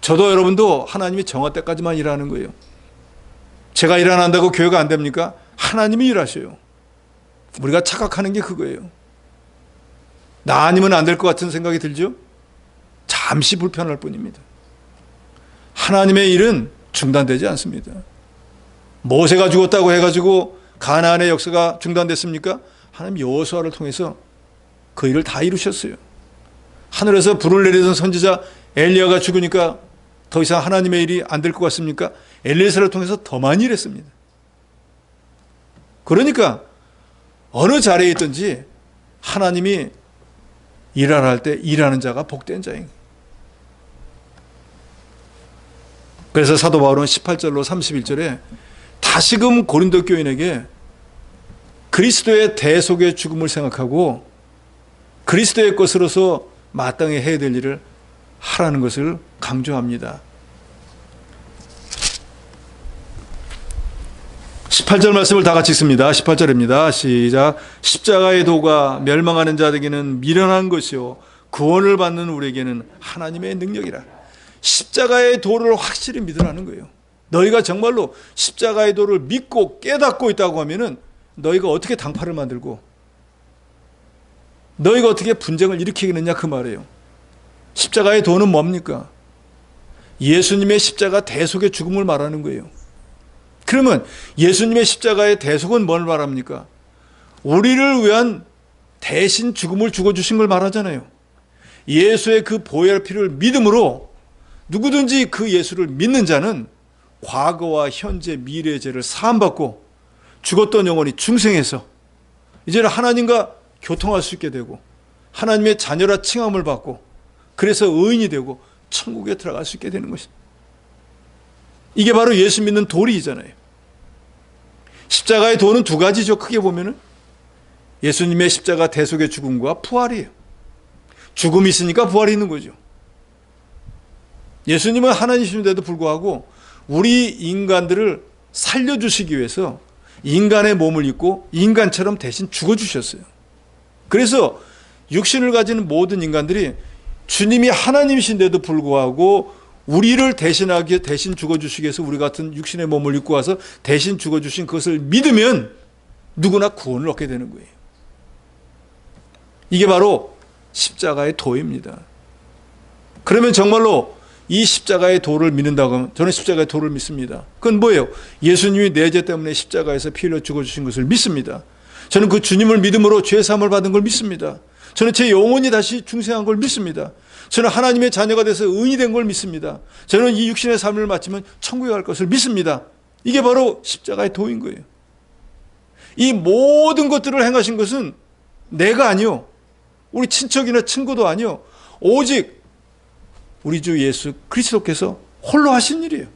저도 여러분도 하나님이 정할 때까지만 일하는 거예요. 제가 일 안 한다고 교회가 안 됩니까? 하나님이 일하셔요. 우리가 착각하는 게 그거예요. 나 아니면 안 될 것 같은 생각이 들죠? 잠시 불편할 뿐입니다. 하나님의 일은 중단되지 않습니다. 모세가 죽었다고 해가지고 가나안의 역사가 중단됐습니까? 하나님 여호수아를 통해서 그 일을 다 이루셨어요. 하늘에서 불을 내리던 선지자 엘리야가 죽으니까 더 이상 하나님의 일이 안 될 것 같습니까? 엘리야를 통해서 더 많이 일했습니다. 그러니까 어느 자리에 있든지 하나님이 일하라 할 때 일하는 자가 복된 자인 거예요. 그래서 사도 바울은 18절로 31절에 다시금 고린도 교인에게 그리스도의 대속의 죽음을 생각하고 그리스도의 것으로서 마땅히 해야 될 일을 하라는 것을 강조합니다. 18절 말씀을 다 같이 읽습니다. 18절입니다. 시작. 십자가의 도가 멸망하는 자에게는 미련한 것이요 구원을 받는 우리에게는 하나님의 능력이라. 십자가의 도를 확실히 믿으라는 거예요. 너희가 정말로 십자가의 도를 믿고 깨닫고 있다고 하면은 너희가 어떻게 당파를 만들고 너희가 어떻게 분쟁을 일으키겠느냐 그 말이에요. 십자가의 도는 뭡니까? 예수님의 십자가 대속의 죽음을 말하는 거예요. 그러면 예수님의 십자가의 대속은 뭘 말합니까? 우리를 위한 대신 죽음을 죽어주신 걸 말하잖아요. 예수의 그 보혈 피를 믿음으로 누구든지 그 예수를 믿는 자는 과거와 현재 미래의 죄를 사함받고 죽었던 영혼이 중생해서 이제는 하나님과 교통할 수 있게 되고 하나님의 자녀라 칭함을 받고 그래서 의인이 되고 천국에 들어갈 수 있게 되는 것입니다. 이게 바로 예수 믿는 도리이잖아요. 십자가의 도는 두 가지죠. 크게 보면은 예수님의 십자가 대속의 죽음과 부활이에요. 죽음이 있으니까 부활이 있는 거죠. 예수님은 하나님이신데도 불구하고 우리 인간들을 살려주시기 위해서 인간의 몸을 입고 인간처럼 대신 죽어주셨어요. 그래서 육신을 가지는 모든 인간들이 주님이 하나님이신데도 불구하고 우리를 대신하기 대신 죽어주시기 위해서 우리 같은 육신의 몸을 입고 와서 대신 죽어주신 그것을 믿으면 누구나 구원을 얻게 되는 거예요. 이게 바로 십자가의 도입니다. 그러면 정말로 이 십자가의 도를 믿는다고 하면 저는 십자가의 도를 믿습니다. 그건 뭐예요? 예수님이 내 죄 때문에 십자가에서 피 흘려 죽어주신 것을 믿습니다. 저는 그 주님을 믿음으로 죄 사함을 받은 걸 믿습니다. 저는 제 영혼이 다시 중생한 걸 믿습니다. 저는 하나님의 자녀가 돼서 의인이 된 걸 믿습니다. 저는 이 육신의 삶을 마치면 천국에 갈 것을 믿습니다. 이게 바로 십자가의 도인 거예요. 이 모든 것들을 행하신 것은 내가 아니요, 우리 친척이나 친구도 아니요, 오직 우리 주 예수 그리스도께서 홀로 하신 일이에요.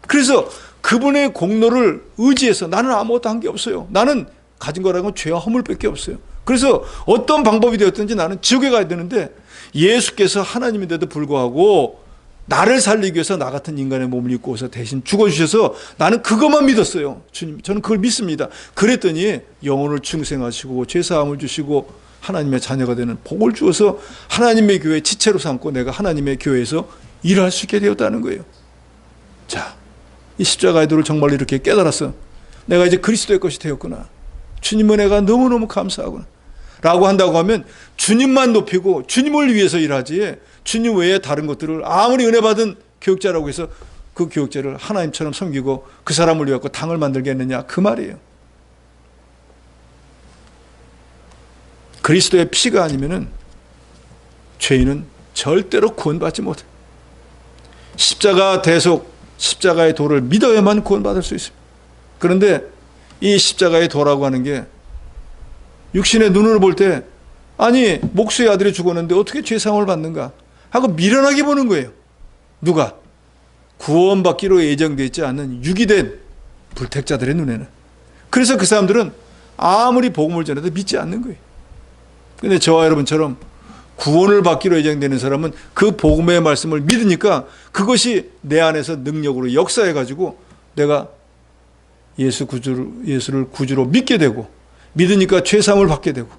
그래서 그분의 공로를 의지해서 나는 아무것도 한 게 없어요. 나는 가진 거라는 죄와 허물밖에 없어요. 그래서 어떤 방법이 되었든지 나는 지옥에 가야 되는데 예수께서 하나님인데도 불구하고 나를 살리기 위해서 나 같은 인간의 몸을 입고서 대신 죽어주셔서 나는 그것만 믿었어요. 주님, 저는 그걸 믿습니다. 그랬더니 영혼을 중생하시고 죄사함을 주시고 하나님의 자녀가 되는 복을 주어서 하나님의 교회 지체로 삼고 내가 하나님의 교회에서 일할 수 있게 되었다는 거예요. 자, 이 십자가의 도를 정말로 이렇게 깨달았어. 내가 이제 그리스도의 것이 되었구나. 주님 은혜가 너무너무 감사하구나 라고 한다고 하면 주님만 높이고 주님을 위해서 일하지 주님 외에 다른 것들을 아무리 은혜 받은 교육자라고 해서 그 교육자를 하나님처럼 섬기고 그 사람을 위하여 당을 만들겠느냐 그 말이에요. 그리스도의 피가 아니면은 죄인은 절대로 구원받지 못해. 십자가 대속, 십자가의 도를 믿어야만 구원받을 수 있습니다. 그런데 이 십자가의 도라고 하는 게 육신의 눈으로 볼 때 아니 목수의 아들이 죽었는데 어떻게 죄사함을 받는가 하고 미련하게 보는 거예요. 누가? 구원받기로 예정되어 있지 않는 유기된 불택자들의 눈에는. 그래서 그 사람들은 아무리 복음을 전해도 믿지 않는 거예요. 근데 저와 여러분처럼 구원을 받기로 예정되는 사람은 그 복음의 말씀을 믿으니까 그것이 내 안에서 능력으로 역사해가지고 내가 예수를 구주로 믿게 되고 믿으니까 죄사함을 받게 되고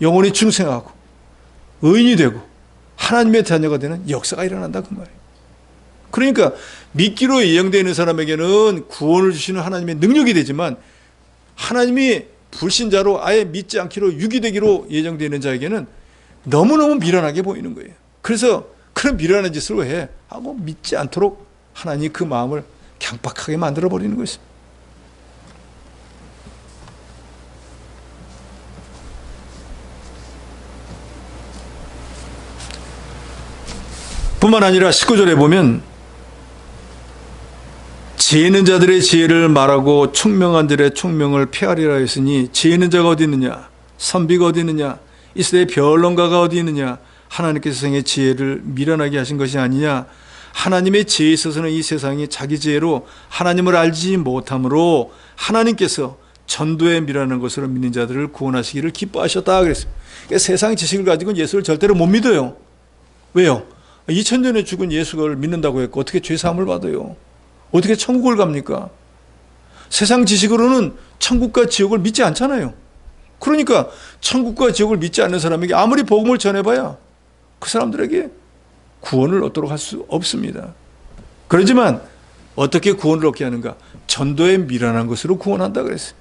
영혼이 중생하고 의인이 되고 하나님의 자녀가 되는 역사가 일어난다 그 말이에요. 그러니까 믿기로 예정되어 있는 사람에게는 구원을 주시는 하나님의 능력이 되지만 하나님이 불신자로 아예 믿지 않기로 유기되기로 예정되어 있는 자에게는 너무너무 미련하게 보이는 거예요. 그래서 그런 미련한 짓을 왜 해? 하고 믿지 않도록 하나님이 그 마음을 강박하게 만들어버리는 것입니다. 뿐만 아니라 19절에 보면 지혜 있는 자들의 지혜를 말하고 총명한 자들의 총명을 폐하리라 했으니 지혜 있는 자가 어디 있느냐, 선비가 어디 있느냐, 이 세대의 변론가가 어디 있느냐, 하나님께서 세상의 지혜를 미련하게 하신 것이 아니냐. 하나님의 지혜에 있어서는 이 세상이 자기 지혜로 하나님을 알지 못함으로 하나님께서 전도에 미련한 것으로 믿는 자들을 구원하시기를 기뻐하셨다 그랬어요. 그러니까 세상 지식을 가지고는 예수를 절대로 못 믿어요. 왜요? 2000년에 죽은 예수를 믿는다고 했고 어떻게 죄 사함을 받아요? 어떻게 천국을 갑니까? 세상 지식으로는 천국과 지옥을 믿지 않잖아요. 그러니까 천국과 지옥을 믿지 않는 사람에게 아무리 복음을 전해봐야 그 사람들에게 구원을 얻도록 할 수 없습니다. 그렇지만 어떻게 구원을 얻게 하는가? 전도에 미련한 것으로 구원한다 그랬어요.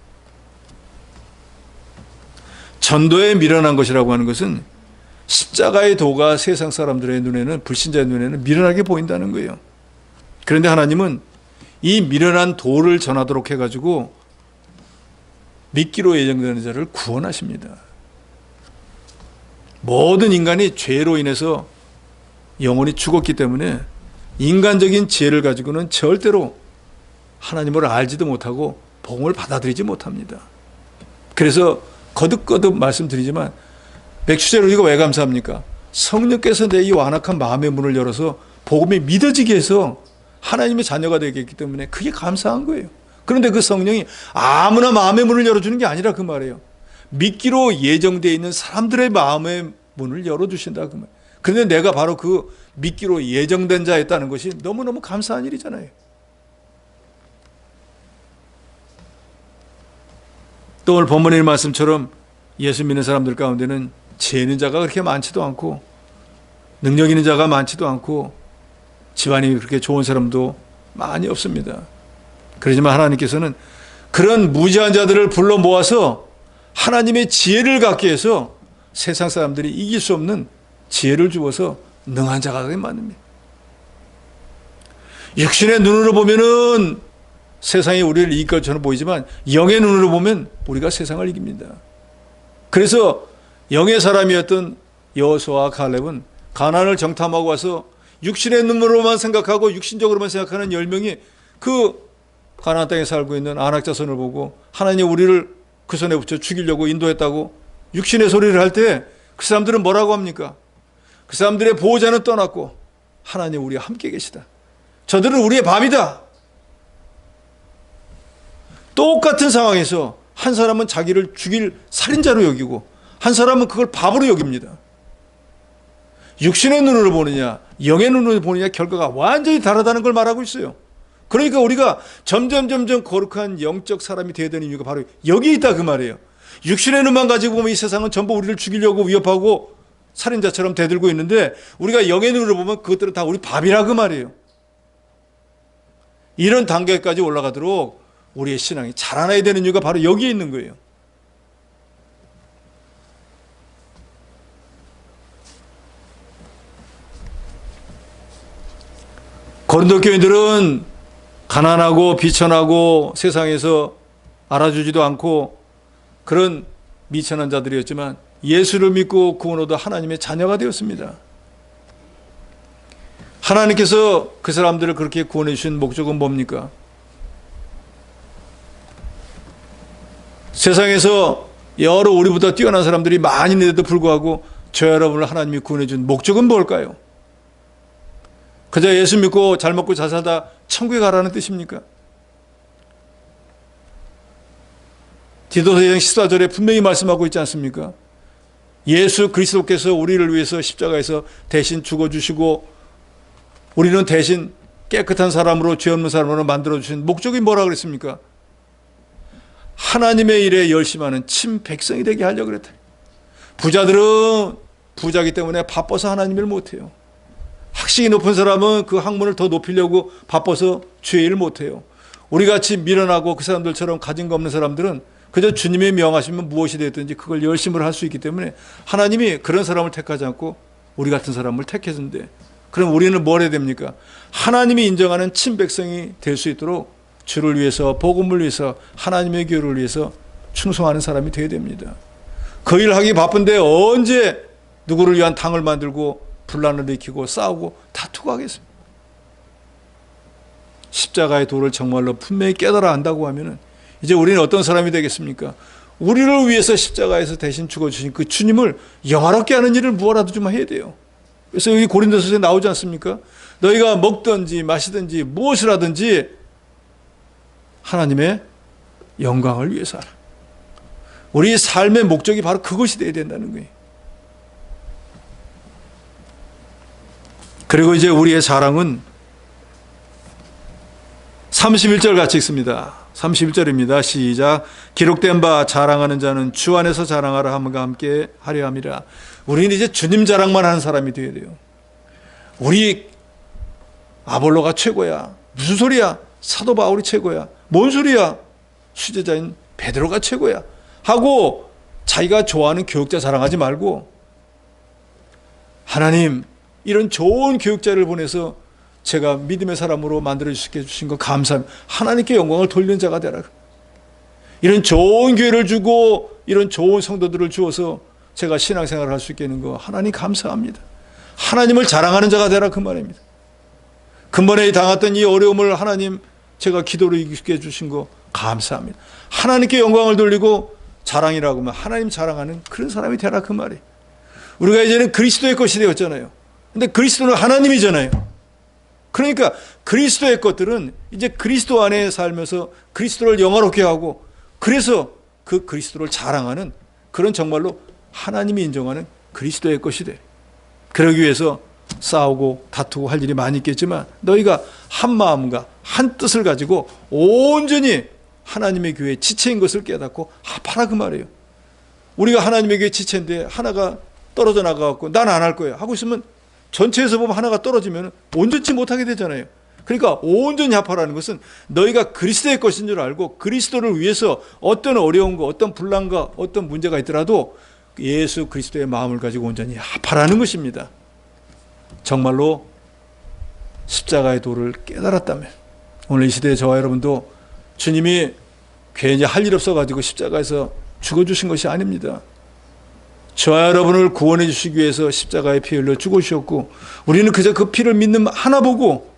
전도에 미련한 것이라고 하는 것은 십자가의 도가 세상 사람들의 눈에는, 불신자의 눈에는 미련하게 보인다는 거예요. 그런데 하나님은 이 미련한 도를 전하도록 해가지고 믿기로 예정되는 자를 구원하십니다. 모든 인간이 죄로 인해서 영혼이 죽었기 때문에 인간적인 지혜를 가지고는 절대로 하나님을 알지도 못하고 복음을 받아들이지 못합니다. 그래서 거듭거듭 말씀드리지만 맥주제로 우리가 왜 감사합니까? 성령께서 내 이 완악한 마음의 문을 열어서 복음이 믿어지게 해서 하나님의 자녀가 되겠기 때문에 그게 감사한 거예요. 그런데 그 성령이 아무나 마음의 문을 열어주는 게 아니라 그 말이에요. 믿기로 예정되어 있는 사람들의 마음의 문을 열어주신다 그 말. 그런데 내가 바로 그 믿기로 예정된 자였다는 것이 너무너무 감사한 일이잖아요. 또 오늘 본문의 말씀처럼 예수 믿는 사람들 가운데는 지혜 있는 자가 그렇게 많지도 않고 능력 있는 자가 많지도 않고 집안이 그렇게 좋은 사람도 많이 없습니다. 그렇지만 하나님께서는 그런 무지한 자들을 불러 모아서 하나님의 지혜를 갖게 해서 세상 사람들이 이길 수 없는 지혜를 주어서 능한 자가 되게 만듭니다. 육신의 눈으로 보면은 세상이 우리를 이길 것처럼 보이지만 영의 눈으로 보면 우리가 세상을 이깁니다. 그래서 영의 사람이었던 여호수아와 칼렙은 가나안을 정탐하고 와서 육신의 눈으로만 생각하고 육신적으로만 생각하는 10명이 그 가나안 땅에 살고 있는 아낙 자손을 보고 하나님 우리를 그 손에 붙여 죽이려고 인도했다고 육신의 소리를 할 때 그 사람들은 뭐라고 합니까? 그 사람들의 보호자는 떠났고 하나님 우리와 함께 계시다. 저들은 우리의 밤이다. 똑같은 상황에서 한 사람은 자기를 죽일 살인자로 여기고 한 사람은 그걸 바보로 여깁니다. 육신의 눈으로 보느냐 영의 눈으로 보느냐 결과가 완전히 다르다는 걸 말하고 있어요. 그러니까 우리가 점점 거룩한 영적 사람이 되어야 되는 이유가 바로 여기 있다 그 말이에요. 육신의 눈만 가지고 보면 이 세상은 전부 우리를 죽이려고 위협하고 살인자처럼 대들고 있는데 우리가 영의 눈으로 보면 그것들은 다 우리 밥이라 그 말이에요. 이런 단계까지 올라가도록 우리의 신앙이 자라나야 되는 이유가 바로 여기에 있는 거예요. 고린도 교인들은 가난하고 비천하고 세상에서 알아주지도 않고 그런 미천한 자들이었지만 예수를 믿고 구원 얻어 하나님의 자녀가 되었습니다. 하나님께서 그 사람들을 그렇게 구원해 주신 목적은 뭡니까? 세상에서 여러 우리보다 뛰어난 사람들이 많이 있는데도 불구하고 저 여러분을 하나님이 구원해 준 목적은 뭘까요? 그저 예수 믿고 잘 먹고 잘 살다 천국에 가라는 뜻입니까? 디도서 2장 14절에 분명히 말씀하고 있지 않습니까? 예수 그리스도께서 우리를 위해서 십자가에서 대신 죽어주시고 우리는 대신 깨끗한 사람으로 죄 없는 사람으로 만들어주신 목적이 뭐라 그랬습니까? 하나님의 일에 열심하는 친 백성이 되게 하려고 그랬다. 부자들은 부자기 때문에 바빠서 하나님 일 못해요. 학식이 높은 사람은 그 학문을 더 높이려고 바빠서 주의 일 못해요. 우리같이 미련하고 그 사람들처럼 가진 거 없는 사람들은 그저 주님의 명하시면 무엇이 되었든지 그걸 열심으로 할 수 있기 때문에 하나님이 그런 사람을 택하지 않고 우리 같은 사람을 택했는데 그럼 우리는 뭘 해야 됩니까? 하나님이 인정하는 친백성이 될 수 있도록 주를 위해서 복음을 위해서 하나님의 교회를 위해서 충성하는 사람이 되어야 됩니다. 그 일을 하기 바쁜데 언제 누구를 위한 당을 만들고 분란을 일으키고 싸우고 다투고 하겠습니까? 십자가의 도를 정말로 분명히 깨달아 안다고 하면은 이제 우리는 어떤 사람이 되겠습니까? 우리를 위해서 십자가에서 대신 죽어주신 그 주님을 영화롭게 하는 일을 무엇라도 좀 해야 돼요. 그래서 여기 고린도서에 나오지 않습니까? 너희가 먹든지 마시든지 무엇을 하든지 하나님의 영광을 위해서 하라. 우리 삶의 목적이 바로 그것이 되어야 된다는 거예요. 그리고 이제 우리의 자랑은 31절 같이 읽습니다. 31절입니다. 시작. 기록된 바 자랑하는 자는 주 안에서 자랑하라 함과 함께 하려 함이라. 우리는 이제 주님 자랑만 하는 사람이 되어야 돼요. 우리 아볼로가 최고야. 무슨 소리야? 사도 바울이 최고야. 뭔 소리야? 수제자인 베드로가 최고야. 하고 자기가 좋아하는 교육자 자랑하지 말고 하나님 이런 좋은 교육자를 보내서 제가 믿음의 사람으로 만들어주시게 해주신 거 감사합니다. 하나님께 영광을 돌리는 자가 되라. 이런 좋은 교회를 주고 이런 좋은 성도들을 주어서 제가 신앙생활을 할 수 있게 하는 거 하나님 감사합니다. 하나님을 자랑하는 자가 되라 그 말입니다. 근본에 당했던 이 어려움을 하나님 제가 기도로 이기게 해주신 거 감사합니다. 하나님께 영광을 돌리고 자랑이라고 하면 하나님 자랑하는 그런 사람이 되라 그 말이에요. 우리가 이제는 그리스도의 것이 되었잖아요. 근데 그리스도는 하나님이잖아요. 그러니까 그리스도의 것들은 이제 그리스도 안에 살면서 그리스도를 영화롭게 하고 그래서 그 그리스도를 자랑하는 그런 정말로 하나님이 인정하는 그리스도의 것이 돼. 그러기 위해서 싸우고 다투고 할 일이 많이 있겠지만 너희가 한 마음과 한 뜻을 가지고 온전히 하나님의 교회의 지체인 것을 깨닫고 합하라 그 말이에요. 우리가 하나님의 교회의 지체인데 하나가 떨어져 나가갖고 난 안 할 거야 하고 있으면 전체에서 보면 하나가 떨어지면 온전치 못하게 되잖아요. 그러니까 온전히 합하라는 것은 너희가 그리스도의 것인 줄 알고 그리스도를 위해서 어떤 어려움과 어떤 분란과 어떤 문제가 있더라도 예수 그리스도의 마음을 가지고 온전히 합하라는 것입니다. 정말로 십자가의 도를 깨달았다면 오늘 이 시대에 저와 여러분도 주님이 괜히 할 일 없어가지고 십자가에서 죽어주신 것이 아닙니다. 저와 여러분을 구원해 주시기 위해서 십자가에 피 흘려 죽으셨고 우리는 그저 그 피를 믿는 하나 보고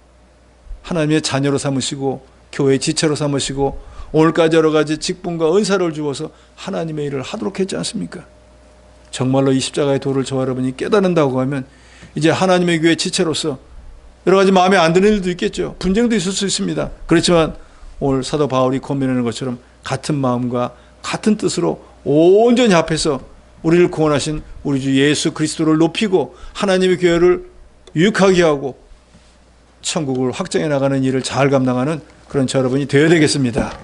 하나님의 자녀로 삼으시고 교회의 지체로 삼으시고 오늘까지 여러 가지 직분과 은사를 주어서 하나님의 일을 하도록 했지 않습니까? 정말로 이 십자가의 도를 저와 여러분이 깨닫는다고 하면 이제 하나님의 교회 지체로서 여러 가지 마음에 안 드는 일도 있겠죠. 분쟁도 있을 수 있습니다. 그렇지만 오늘 사도 바울이 권면하는 것처럼 같은 마음과 같은 뜻으로 온전히 합해서 우리를 구원하신 우리 주 예수 그리스도를 높이고 하나님의 교회를 유익하게 하고 천국을 확장해 나가는 일을 잘 감당하는 그런 저 여러분이 되어야 되겠습니다.